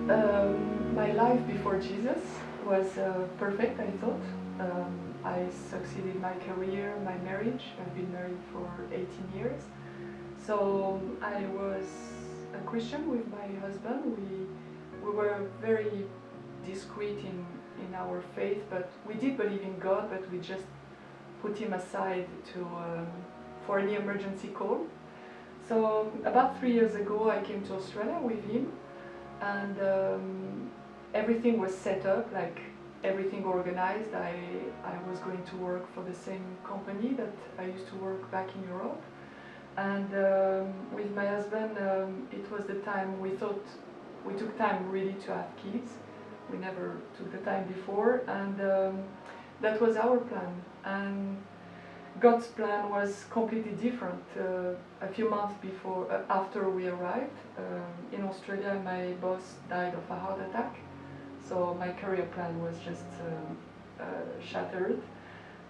My life before Jesus was perfect, I thought. I succeeded in my career, my marriage. I've been married for 18 years. So I was a Christian with my husband. We were very discreet in our faith, but we did believe in God, but we just put him aside for any emergency call. So about 3 years ago I came to Australia with him, and everything was set up, like everything organized. I was going to work for the same company that I used to work back in Europe. And with my husband, it was the time we thought we took time really to have kids. We never took the time before, and that was our plan. And God's plan was completely different. A few months after we arrived in Australia, my boss died of a heart attack. So my career plan was just shattered.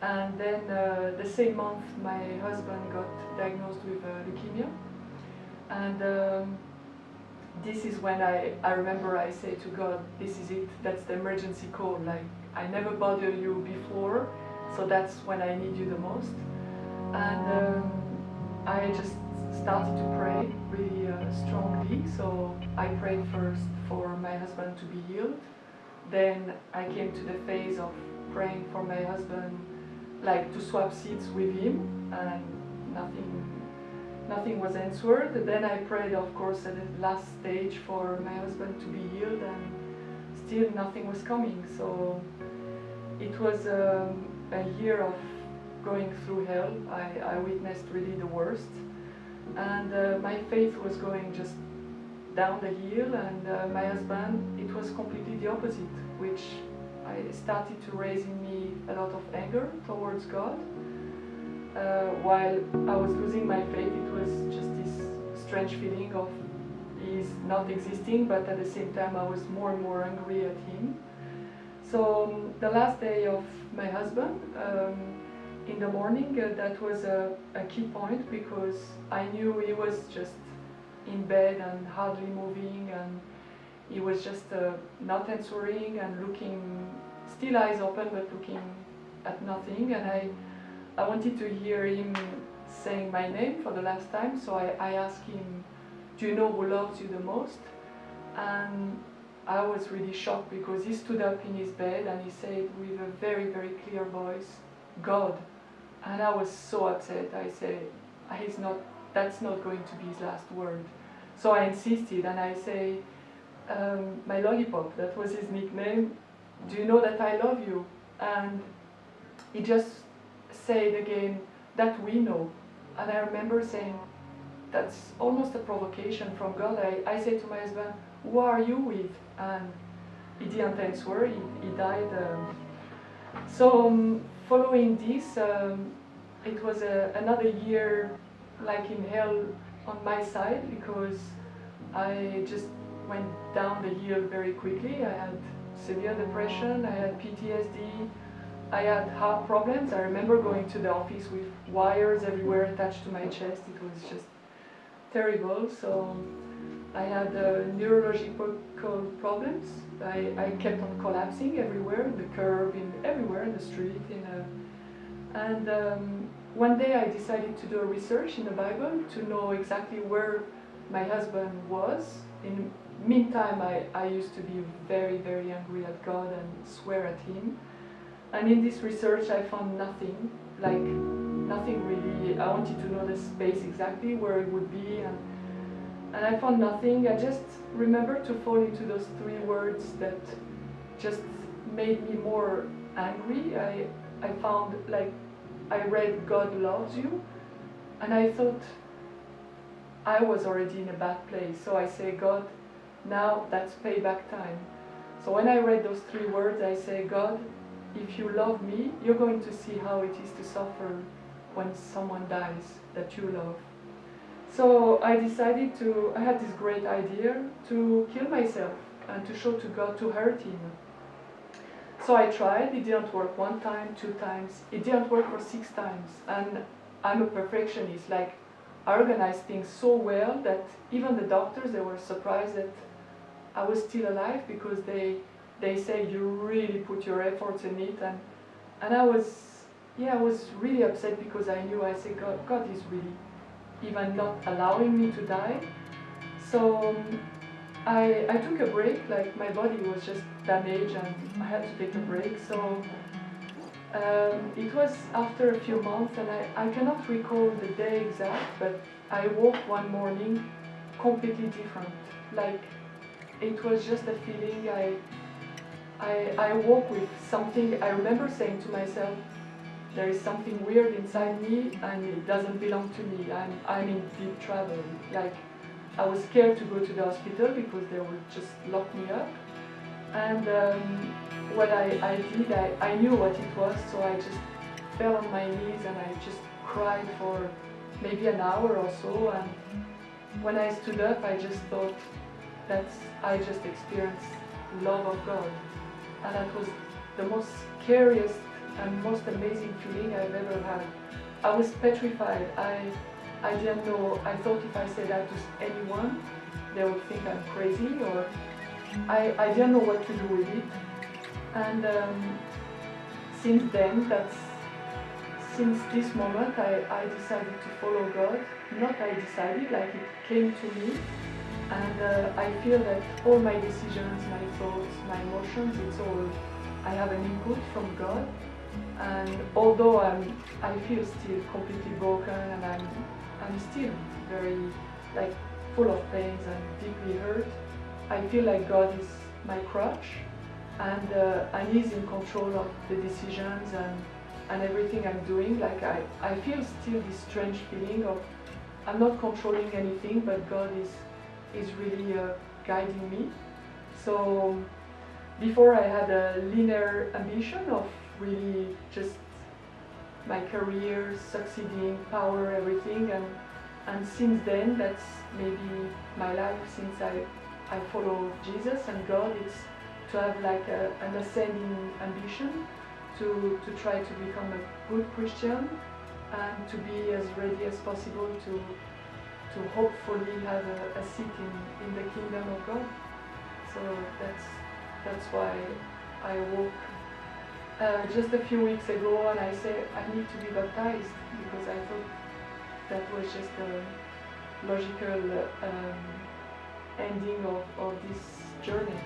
And then the same month, my husband got diagnosed with leukemia. And this is when I remember I say to God, this is it, that's the emergency call. Like, I never bothered you before, so that's when I need you the most. And I just started to pray really strongly. So I prayed first for my husband to be healed. Then I came to the phase of praying for my husband, like to swap seats with him, and nothing was answered. Then I prayed, of course, at the last stage for my husband to be healed, and still nothing was coming. So it was a year of going through hell. I witnessed really the worst, and my faith was going just down the hill, and my husband, it was completely the opposite, which I started to raise in me a lot of anger towards God. While I was losing my faith, it was just this strange feeling of He's not existing, but at the same time I was more and more angry at Him. So the last day of my husband, in the morning, that was a key point, because I knew he was just in bed and hardly moving, and he was just not answering and looking, still eyes open but looking at nothing. And I wanted to hear him saying my name for the last time, so I asked him, do you know who loves you the most? And I was really shocked, because he stood up in his bed and he said with a very, very clear voice, God. And I was so upset. I said, that's not going to be his last word. So I insisted, and I say, my lollipop, that was his nickname, do you know that I love you? And he just said again, that we know. And I remember saying, that's almost a provocation from God. I said to my husband, who are you with? And he didn't answer, he died. So following this, it was another year like in hell on my side, because I just went down the hill very quickly. I had severe depression, I had PTSD, I had heart problems. I remember going to the office with wires everywhere attached to my chest. It was just terrible. So I had neurological problems. I kept on collapsing everywhere, in the curb, everywhere in the street. And one day I decided to do a research in the Bible to know exactly where my husband was. In the meantime, I used to be very, very angry at God and swear at Him. And in this research I found nothing, like nothing really. I wanted to know the space exactly where it would be, and I found nothing. I just remember to fall into those 3 words that just made me more angry. I found, like, I read God loves you, and I thought I was already in a bad place. So I say, God, now that's payback time. So when I read those 3 words, I say, God, if you love me, you're going to see how it is to suffer when someone dies that you love. So I decided I had this great idea to kill myself and to show to God, to hurt Him. So I tried. It didn't work 1 time, 2 times. It didn't work for 6 times. And I'm a perfectionist. Like, I organize things so well that even the doctors, they were surprised that I was still alive because they say you really put your efforts in it, and I was really upset because I knew, I said, God is really even not allowing me to die. So I took a break, like my body was just damaged and I had to take a break. So it was after a few months, and I cannot recall the day exact, but I woke one morning completely different. Like it was just a feeling. I woke with something. I remember saying to myself, there is something weird inside me and it doesn't belong to me. I'm in deep trouble. Like I was scared to go to the hospital because they would just lock me up. And what I did, I knew what it was, so I just fell on my knees and I just cried for maybe an hour or so. And when I stood up, I just thought that I just experienced love of God. And that was the most scariest and most amazing feeling I've ever had. I was petrified. I didn't know. I thought if I said that to anyone, they would think I'm crazy, or I didn't know what to do with it. And since then, since this moment, I decided to follow God. Not I decided, like it came to me. And I feel that all my decisions, my thoughts, my emotions, it's all, I have an input from God. And although I feel still completely broken and I'm still very like full of pains and deeply hurt, I feel like God is my crutch, and He's in control of the decisions and everything I'm doing. Like I feel still this strange feeling of I'm not controlling anything, but God is really guiding me. So before I had a linear ambition of really just my career, succeeding, power, everything, and since then that's maybe my life. Since I follow Jesus and God, it's to have like an ascending ambition to try to become a good Christian and to be as ready as possible to hopefully have a seat in the kingdom of God. So that's why I woke just a few weeks ago and I said I need to be baptized, because I thought that was just a logical ending of this journey.